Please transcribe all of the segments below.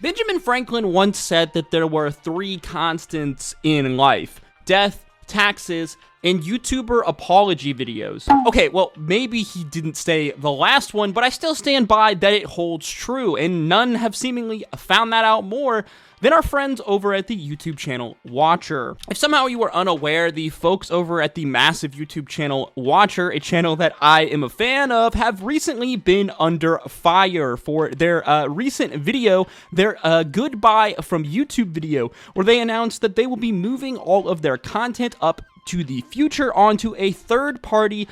Benjamin Franklin once said that there were 3 constants in life: death, taxes, and YouTuber apology videos. Okay, well, maybe he didn't say the last one, but I still stand by that it holds true, and none have seemingly found that out more than our friends over at the YouTube channel Watcher. If somehow you are unaware, the folks over at the massive YouTube channel Watcher, a channel that I am a fan of, have recently been under fire for their recent video, their goodbye from YouTube video, where they announced that they will be moving all of their content up to the future onto a third-party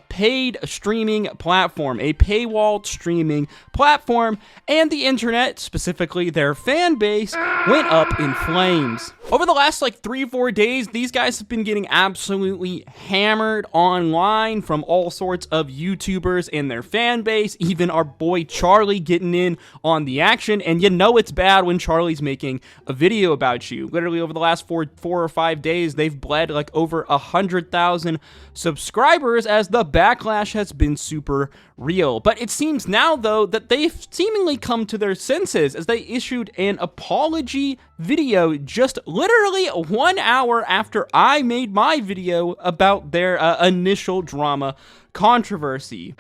paid streaming platform, a paywall streaming platform, and the internet, specifically their fan base, went up in flames. Over the last 3-4 days, these guys have been getting absolutely hammered online from all sorts of YouTubers and their fan base, even our boy Charlie getting in on the action, and you know it's bad when Charlie's making a video about you. Literally over the last 4 or 5 days, they've bled over 100,000 subscribers as the backlash has been super real. But it seems now, though, that they've seemingly come to their senses as they issued an apology video just literally 1 hour after I made my video about their initial drama controversy.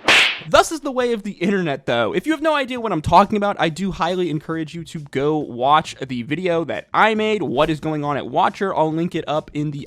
Thus is the way of the internet, though. If you have no idea what I'm talking about, I do highly encourage you to go watch the video that I made, What is Going On at Watcher. I'll link it up in the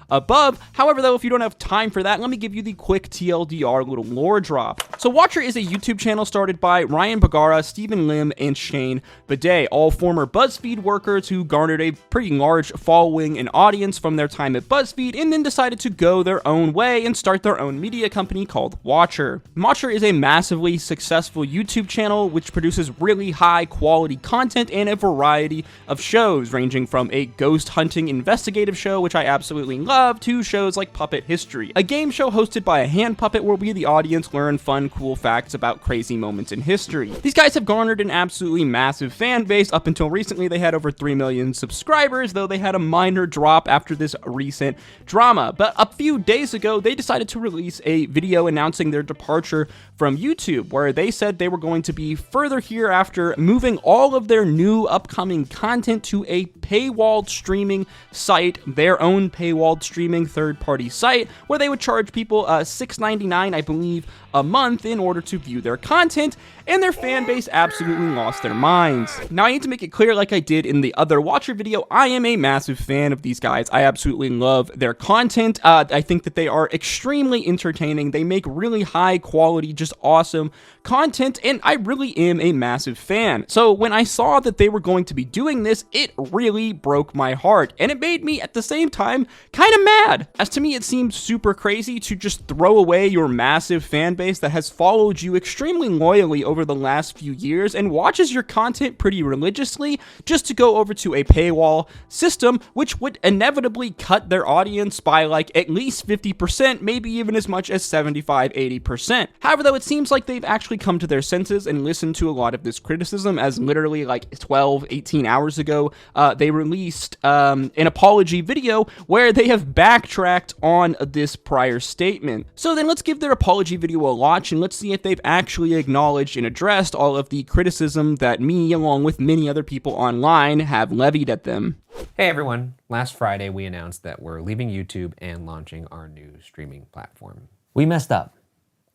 above. However, though, if you don't have time for that, let me give you the quick TLDR little lore drop. So Watcher is a YouTube channel started by Ryan Bagara, Stephen Lim, and Shane Bidet, all former BuzzFeed workers who garnered a pretty large following and audience from their time at BuzzFeed and then decided to go their own way and start their own media company called Watcher. Watcher is a massively successful YouTube channel which produces really high quality content and a variety of shows, ranging from a ghost hunting investigative show, which I absolutely love, to shows like Puppet History, a game show hosted by a hand puppet where we, the audience, learn fun, cool facts about crazy moments in history. These guys have garnered an absolutely massive fan base. Up until recently, they had over 3 million subscribers, though they had a minor drop after this recent drama. But a few days ago, they decided to release a video announcing their departure from YouTube, where they said they were going to be further hereafter moving all of their new upcoming content to a paywalled streaming site, their own paywalled streaming third-party site, where they would charge people $6.99, I believe, a month in order to view their content, and their fan base absolutely lost their minds. Now, I need to make it clear, like I did in the other Watcher video, I am a massive fan of these guys. I absolutely love their content. I think that they are extremely entertaining. They make really high quality, just awesome content, and I really am a massive fan. So when I saw that they were going to be doing this, it really broke my heart, and it made me, at the same time, kind of mad. As to me, it seems super crazy to just throw away your massive fan base that has followed you extremely loyally over the last few years and watches your content pretty religiously, just to go over to a paywall system, which would inevitably cut their audience by at least 50%, maybe even as much as 75-80%. However, though, it seems like they've actually come to their senses and listened to a lot of this criticism, as literally 12-18 hours ago, they released an apology video where they have backtracked on this prior statement. So then let's give their apology video a watch and let's see if they've actually acknowledged and addressed all of the criticism that me, along with many other people online, have levied at them. Hey everyone, last Friday we announced that we're leaving YouTube and launching our new streaming platform. We messed up.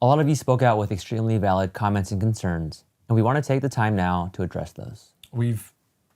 A lot of you spoke out with extremely valid comments and concerns, and we want to take the time now to address those. We've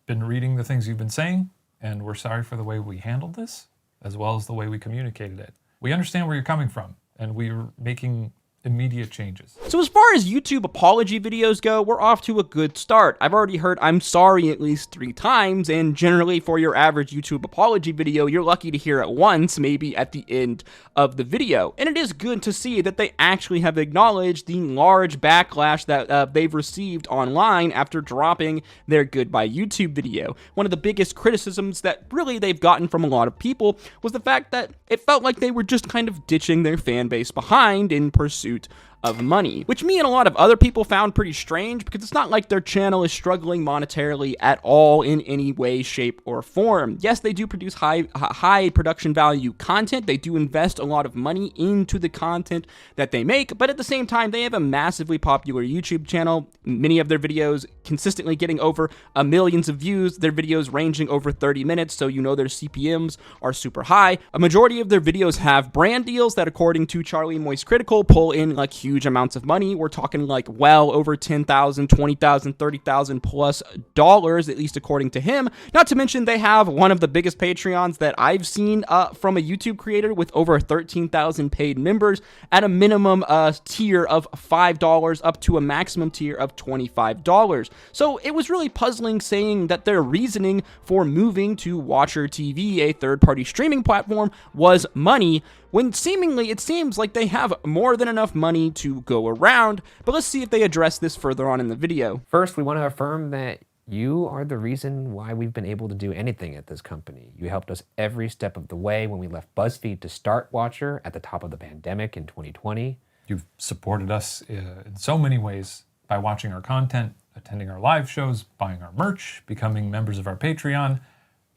been reading the things you've been saying, and we're sorry for the way we handled this, as well as the way we communicated it. We understand where you're coming from, and we're making immediate changes. So as far as YouTube apology videos go, we're off to a good start. I've already heard I'm sorry at least 3 times, and generally for your average YouTube apology video, you're lucky to hear it once, maybe at the end of the video. And it is good to see that they actually have acknowledged the large backlash that they've received online after dropping their goodbye YouTube video. One of the biggest criticisms that really they've gotten from a lot of people was the fact that it felt like they were just kind of ditching their fan base behind in pursuit of money, which me and a lot of other people found pretty strange because it's not like their channel is struggling monetarily at all in any way, shape, or form. Yes, they do produce high production value content. They do invest a lot of money into the content that they make, but at the same time, they have a massively popular YouTube channel. Many of their videos consistently getting over millions of views, their videos ranging over 30 minutes, so you know their CPMs are super high. A majority of their videos have brand deals that, according to Charlie Moist Critical, pull in like huge amounts of money. We're talking like well over $10,000, $20,000, $30,000 plus dollars, at least according to him. Not to mention they have one of the biggest Patreons that I've seen from a YouTube creator with over 13,000 paid members at a minimum tier of $5 up to a maximum tier of $25. So it was really puzzling saying that their reasoning for moving to Watcher TV, a third-party streaming platform, was money, when seemingly it seems like they have more than enough money to go around. But let's see if they address this further on in the video. First, we want to affirm that you are the reason why we've been able to do anything at this company. You helped us every step of the way when we left BuzzFeed to start Watcher at the top of the pandemic in 2020. You've supported us in so many ways by watching our content, attending our live shows, buying our merch, becoming members of our Patreon,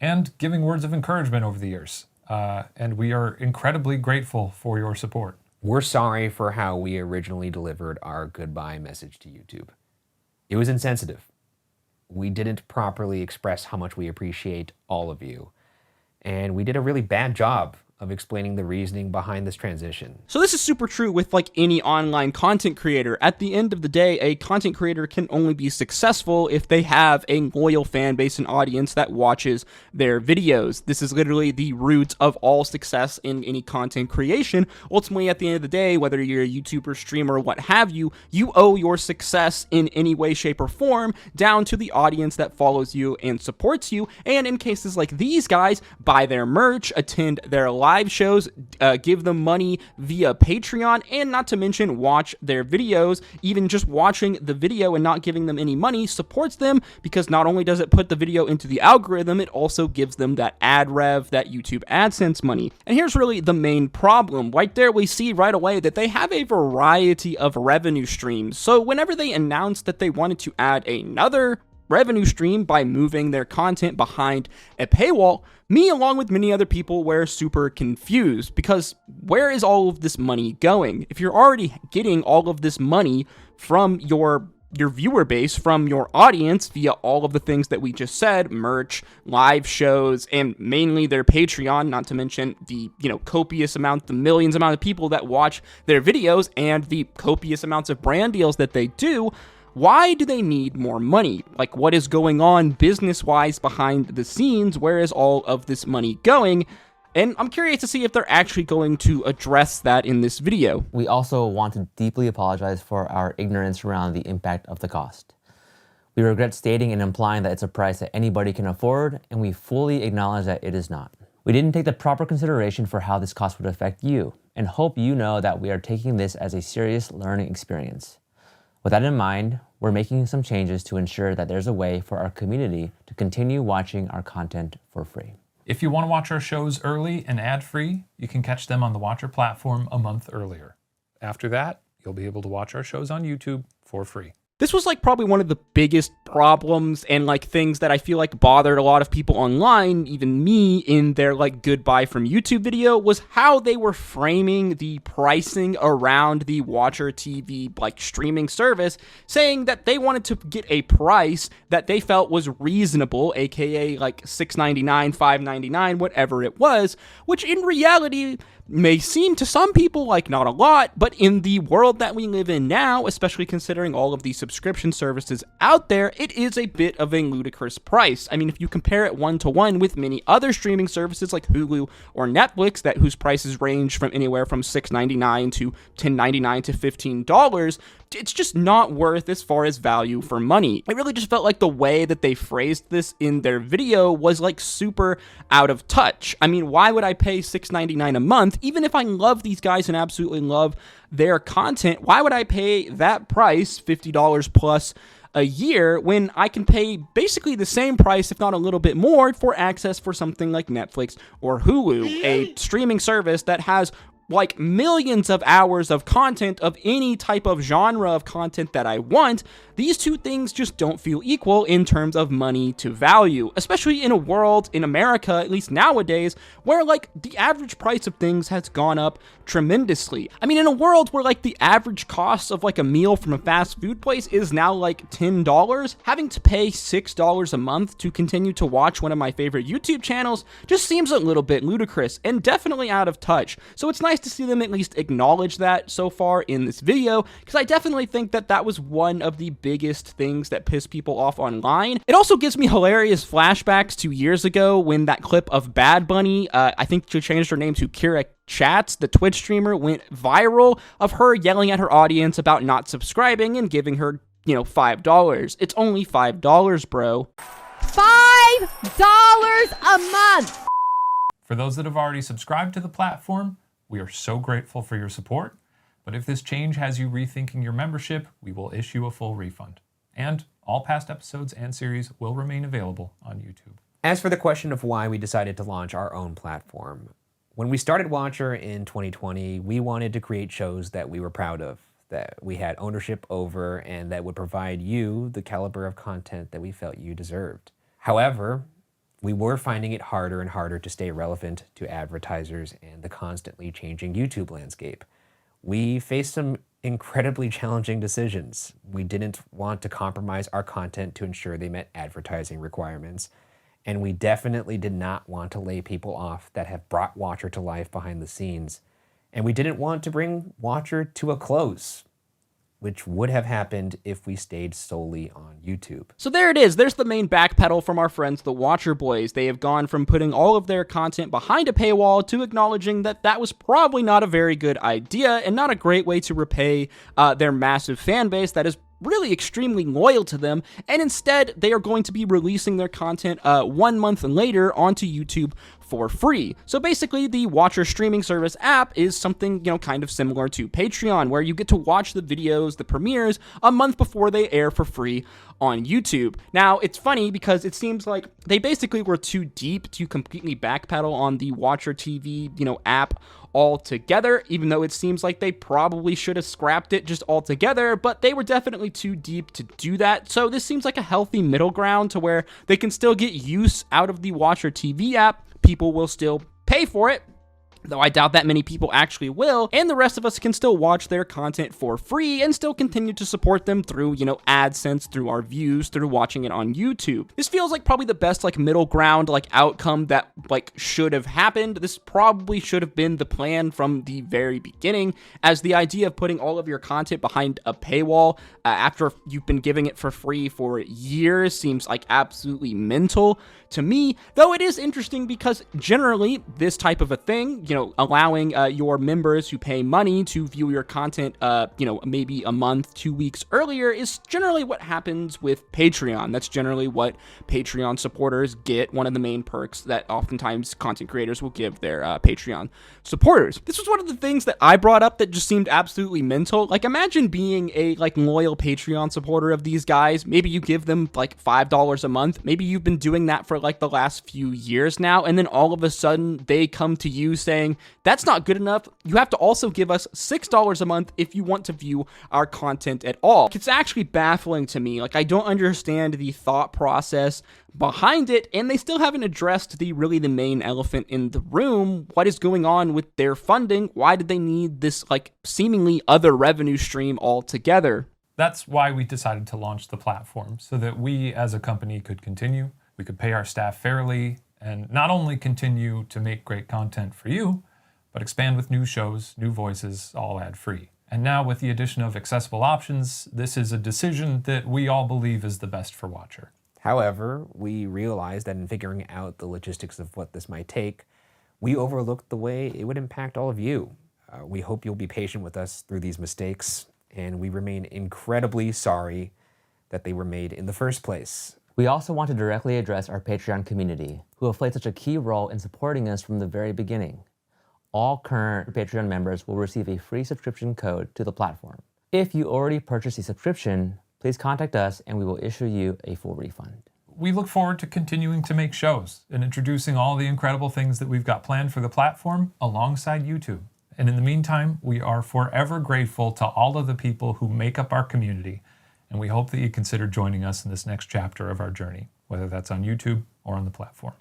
and giving words of encouragement over the years. And we are incredibly grateful for your support. We're sorry for how we originally delivered our goodbye message to YouTube. It was insensitive. We didn't properly express how much we appreciate all of you. And we did a really bad job of explaining the reasoning behind this transition. So this is super true with like any online content creator. At the end of the day, a content creator can only be successful if they have a loyal fan base and audience that watches their videos. This is literally the root of all success in any content creation. Ultimately, at the end of the day, whether you're a YouTuber, streamer, what have you, you owe your success in any way, shape, or form down to the audience that follows you and supports you. And in cases like these guys, buy their merch, attend their live shows, give them money via Patreon, and not to mention watch their videos. Even just watching the video and not giving them any money supports them, because not only does it put the video into the algorithm, it also gives them that ad rev, that YouTube AdSense money. And here's really the main problem. Right there, we see right away that they have a variety of revenue streams. So whenever they announced that they wanted to add another revenue stream by moving their content behind a paywall, me, along with many other people, were super confused, because where is all of this money going? If you're already getting all of this money from your viewer base, from your audience, via all of the things that we just said, merch, live shows, and mainly their Patreon, not to mention the, copious amount, the millions amount of people that watch their videos, and the copious amounts of brand deals that they do, why do they need more money? Like, what is going on business-wise behind the scenes? Where is all of this money going? And I'm curious to see if they're actually going to address that in this video. We also want to deeply apologize for our ignorance around the impact of the cost. We regret stating and implying that it's a price that anybody can afford, and we fully acknowledge that it is not. We didn't take the proper consideration for how this cost would affect you, and hope you know that we are taking this as a serious learning experience. With that in mind, we're making some changes to ensure that there's a way for our community to continue watching our content for free. If you want to watch our shows early and ad-free, you can catch them on the Watcher platform a month earlier. After that, you'll be able to watch our shows on YouTube for free. This was like probably one of the biggest problems and like things that I feel like bothered a lot of people online, even me, in their like goodbye from YouTube video, was how they were framing the pricing around the Watcher TV like streaming service, saying that they wanted to get a price that they felt was reasonable, aka like $6.99, $5.99, whatever it was, which in reality may seem to some people like not a lot, but in the world that we live in now, especially considering all of the subscription services out there, it is a bit of a ludicrous price. I mean, if you compare it one-to-one with many other streaming services like Hulu or Netflix, whose prices range from anywhere from $6.99 to $10.99 to $15, it's just not worth as far as value for money. It really just felt like the way that they phrased this in their video was like super out of touch. I mean, why would I pay $6.99 a month? Even if I love these guys and absolutely love their content, why would I pay that price, $50 plus a year, when I can pay basically the same price, if not a little bit more, for access for something like Netflix or Hulu, a streaming service that has like millions of hours of content of any type of genre of content that I want, these two things just don't feel equal in terms of money to value, especially in a world, in America, at least nowadays, where like the average price of things has gone up tremendously. I mean, in a world where like the average cost of like a meal from a fast food place is now like $10, having to pay $6 a month to continue to watch one of my favorite YouTube channels just seems a little bit ludicrous and definitely out of touch. So it's nice to see them at least acknowledge that so far in this video, because I definitely think that that was one of the biggest things that pissed people off online. It also gives me hilarious flashbacks to years ago when that clip of Bad Bunny, I think she changed her name to Kira Chats, the Twitch streamer, went viral of her yelling at her audience about not subscribing and giving her, you know, $5. It's only $5, bro. $5 a month! For those that have already subscribed to the platform, we are so grateful for your support. But if this change has you rethinking your membership, we will issue a full refund. And all past episodes and series will remain available on YouTube. As for the question of why we decided to launch our own platform, when we started Watcher in 2020, we wanted to create shows that we were proud of, that we had ownership over, and that would provide you the caliber of content that we felt you deserved. However, we were finding it harder and harder to stay relevant to advertisers and the constantly changing YouTube landscape. We faced some incredibly challenging decisions. We didn't want to compromise our content to ensure they met advertising requirements, and we definitely did not want to lay people off that have brought Watcher to life behind the scenes, and we didn't want to bring Watcher to a close, which would have happened if we stayed solely on YouTube. So there it is. There's the main backpedal from our friends, the Watcher Boys. They have gone from putting all of their content behind a paywall to acknowledging that that was probably not a very good idea and not a great way to repay their massive fan base that is really extremely loyal to them, and instead they are going to be releasing their content 1 month later onto YouTube for free. So basically the Watcher streaming service app is something, you know, kind of similar to Patreon, where you get to watch the videos, the premieres, a month before they air for free on YouTube. Now, it's funny because it seems like they basically were too deep to completely backpedal on the Watcher TV, you know, app altogether, even though it seems like they probably should have scrapped it just altogether, but they were definitely too deep to do that. So this seems like a healthy middle ground to where they can still get use out of the Watcher TV app. People will still pay for it, though I doubt that many people actually will, and the rest of us can still watch their content for free and still continue to support them through, you know, AdSense, through our views, through watching it on YouTube. This feels like probably the best, like, middle ground, like, outcome that, like, should have happened. This probably should have been the plan from the very beginning, as the idea of putting all of your content behind a paywall after you've been giving it for free for years seems like absolutely mental to me, though it is interesting because generally this type of a thing, you know, allowing your members who pay money to view your content, you know, maybe a month, 2 weeks earlier is generally what happens with Patreon. That's generally what Patreon supporters get, one of the main perks that oftentimes content creators will give their Patreon supporters. This was one of the things that I brought up that just seemed absolutely mental. Like, imagine being a, like, loyal Patreon supporter of these guys. Maybe you give them, like, $5 a month. Maybe you've been doing that for, like, the last few years now, and then all of a sudden they come to you saying, that's not good enough. You have to also give us $6 a month if you want to view our content at all. It's actually baffling to me. Like, I don't understand the thought process behind it, and they still haven't addressed the main elephant in the room. What is going on with their funding? Why did they need this, like, seemingly other revenue stream altogether? That's why we decided to launch the platform, so that we as a company could continue, we could pay our staff fairly, and not only continue to make great content for you, but expand with new shows, new voices, all ad-free. And now with the addition of accessible options, this is a decision that we all believe is the best for Watcher. However, we realized that in figuring out the logistics of what this might take, we overlooked the way it would impact all of you. We hope you'll be patient with us through these mistakes, and we remain incredibly sorry that they were made in the first place. We also want to directly address our Patreon community, who have played such a key role in supporting us from the very beginning. All current Patreon members will receive a free subscription code to the platform. If you already purchased a subscription, please contact us and we will issue you a full refund. We look forward to continuing to make shows and introducing all the incredible things that we've got planned for the platform alongside YouTube. And in the meantime, we are forever grateful to all of the people who make up our community, and we hope that you consider joining us in this next chapter of our journey, whether that's on YouTube or on the platform.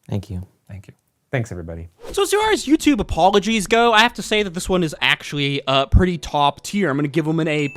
Thank you. Thank you. Thanks, everybody. So as far as YouTube apologies go, I have to say that this one is actually pretty top tier. I'm going to give them an A+.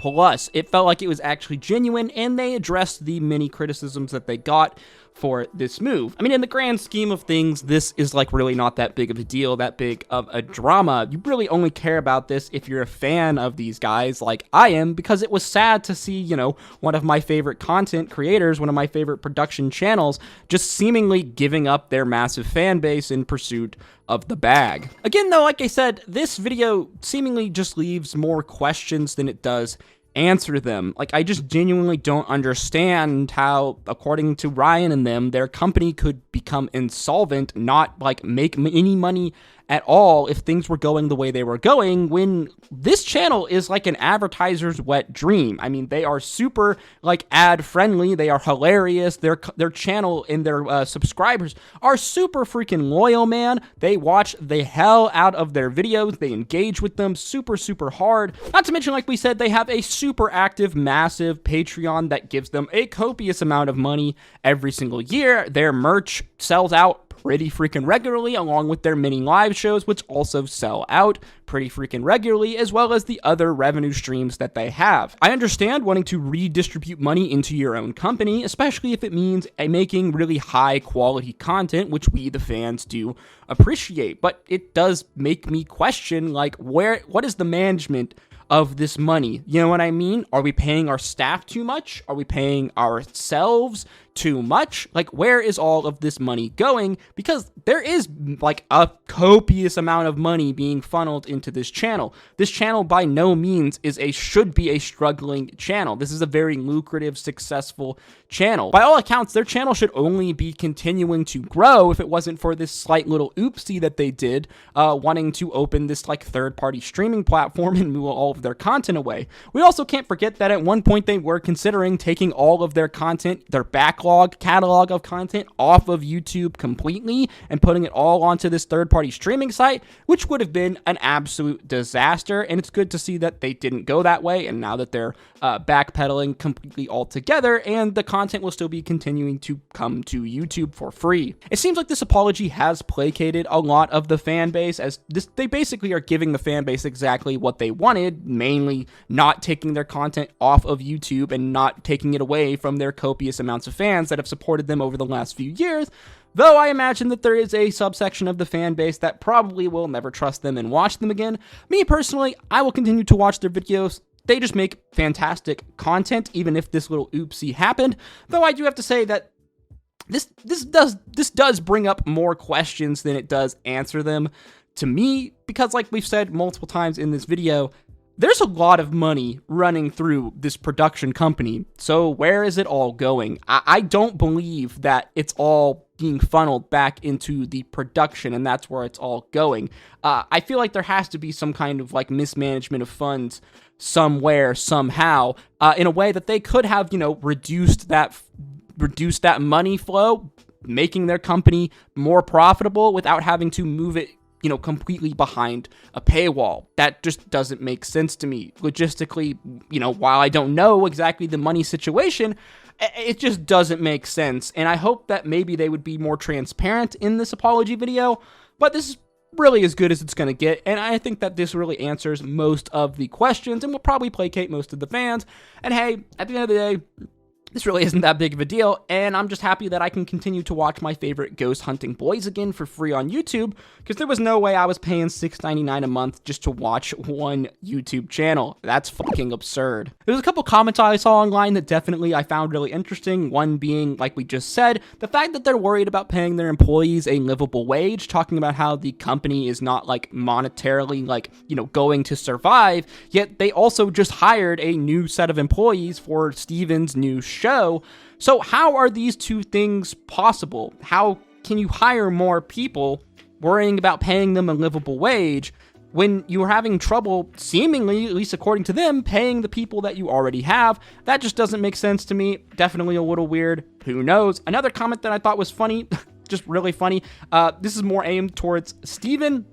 It felt like it was actually genuine, and they addressed the many criticisms that they got for this move. I mean, in the grand scheme of things, this is like really not that big of a deal, that big of a drama. You really only care about this if you're a fan of these guys like I am, because it was sad to see, you know, one of my favorite content creators, one of my favorite production channels, just seemingly giving up their massive fan base in pursuit of the bag. Again, though, like I said, this video seemingly just leaves more questions than it does answer them. Like, I just genuinely don't understand how, according to Ryan and them, their company could become insolvent, not like make any money at all if things were going the way they were going, when this channel is like an advertiser's wet dream. I mean, they are super like ad friendly, they are hilarious, their channel and their subscribers are super freaking loyal, man. They watch the hell out of their videos, they engage with them super hard. Not to mention, like we said, they have a super active, massive Patreon that gives them a copious amount of money every single year. Their merch sells out pretty freaking regularly, along with their mini live shows, which also sell out pretty freaking regularly, as well as the other revenue streams that they have. I understand wanting to redistribute money into your own company, especially if it means making really high quality content, which we, the fans, do appreciate. But it does make me question, like, what is the management of this money? You know what I mean? Are we paying our staff too much? Are we paying ourselves too much? Like, where is all of this money going? Because there is like a copious amount of money being funneled into this channel. This channel by no means should be a struggling channel. This is a very lucrative, successful channel. By all accounts, their channel should only be continuing to grow if it wasn't for this slight little oopsie that they did, wanting to open this like third-party streaming platform and move all of their content away. We also can't forget that at one point they were considering taking all of their content, their catalog of content, off of YouTube completely and putting it all onto this third-party streaming site, which would have been an absolute disaster. And it's good to see that they didn't go that way, and now that they're backpedaling completely altogether, and the content will still be continuing to come to YouTube for free. It seems like this apology has placated a lot of the fan base, as they basically are giving the fan base exactly what they wanted, mainly not taking their content off of YouTube and not taking it away from their copious amounts of fans that have supported them over the last few years. Though I imagine that there is a subsection of the fan base that probably will never trust them and watch them again. Me personally, I will continue to watch their videos. They just make fantastic content, even if this little oopsie happened. Though I do have to say that this does bring up more questions than it does answer them to me, because like we've said multiple times in this video, there's a lot of money running through this production company. So where is it all going? I don't believe that it's all being funneled back into the production and that's where it's all going. I feel like there has to be some kind of like mismanagement of funds somewhere, somehow, in a way that they could have, you know, reduced that money flow, making their company more profitable without having to move it, you know, completely behind a paywall. That just doesn't make sense to me. Logistically, you know, while I don't know exactly the money situation, it just doesn't make sense. And I hope that maybe they would be more transparent in this apology video, but this is really as good as it's going to get. And I think that this really answers most of the questions and will probably placate most of the fans. And hey, at the end of the day, this really isn't that big of a deal, and I'm just happy that I can continue to watch my favorite ghost hunting boys again for free on YouTube, because there was no way I was paying $6.99 a month just to watch one YouTube channel. That's fucking absurd. There's a couple comments I saw online that definitely I found really interesting, one being, like we just said, the fact that they're worried about paying their employees a livable wage, talking about how the company is not, like, monetarily, like, you know, going to survive, yet they also just hired a new set of employees for Steven's new show. So how are these two things possible? How can you hire more people worrying about paying them a livable wage when you're having trouble, seemingly, at least according to them, paying the people that you already have? That just doesn't make sense to me. Definitely a little weird. Who knows? Another comment that I thought was funny, just really funny. This is more aimed towards Steven,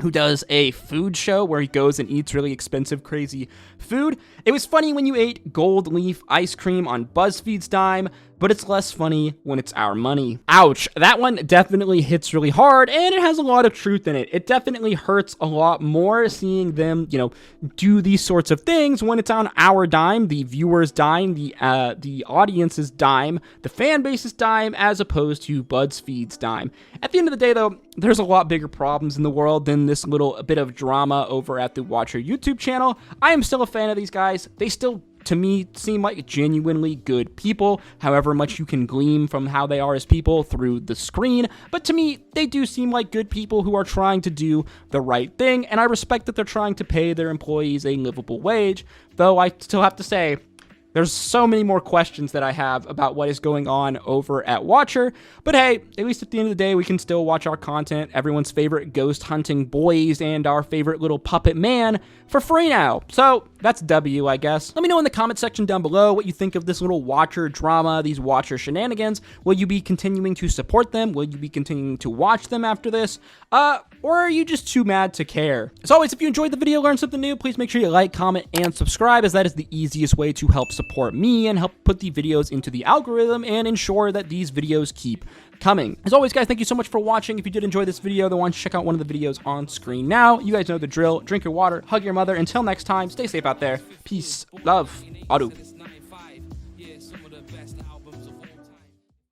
who does a food show where he goes and eats really expensive, crazy food. It was funny when you ate gold leaf ice cream on BuzzFeed's dime, but it's less funny when it's our money. Ouch. That one definitely hits really hard, and it has a lot of truth in it. It definitely hurts a lot more seeing them, do these sorts of things when it's on our dime, the viewer's dime, the audience's dime, the fan base's dime, as opposed to BuzzFeed's dime. At the end of the day, though, there's a lot bigger problems in the world than this little bit of drama over at the Watcher YouTube channel. I am still a fan of these guys. They still, to me, seem like genuinely good people, however much you can glean from how they are as people through the screen. But to me, they do seem like good people who are trying to do the right thing, and I respect that they're trying to pay their employees a livable wage, though I still have to say, there's so many more questions that I have about what is going on over at Watcher, but hey, at least at the end of the day, we can still watch our content, everyone's favorite ghost hunting boys and our favorite little puppet man for free now. So that's W, I guess. Let me know in the comment section down below what you think of this little Watcher drama, these Watcher shenanigans. Will you be continuing to support them? Will you be continuing to watch them after this? Or are you just too mad to care? As always, if you enjoyed the video, learned something new, please make sure you like, comment, and subscribe, as that is the easiest way to help support me and help put the videos into the algorithm and ensure that these videos keep coming. As always, guys, thank you so much for watching. If you did enjoy this video, then why don't you check out one of the videos on screen now. You guys know the drill. Drink your water, hug your mother. Until next time, stay safe out there. Peace, love, Adu.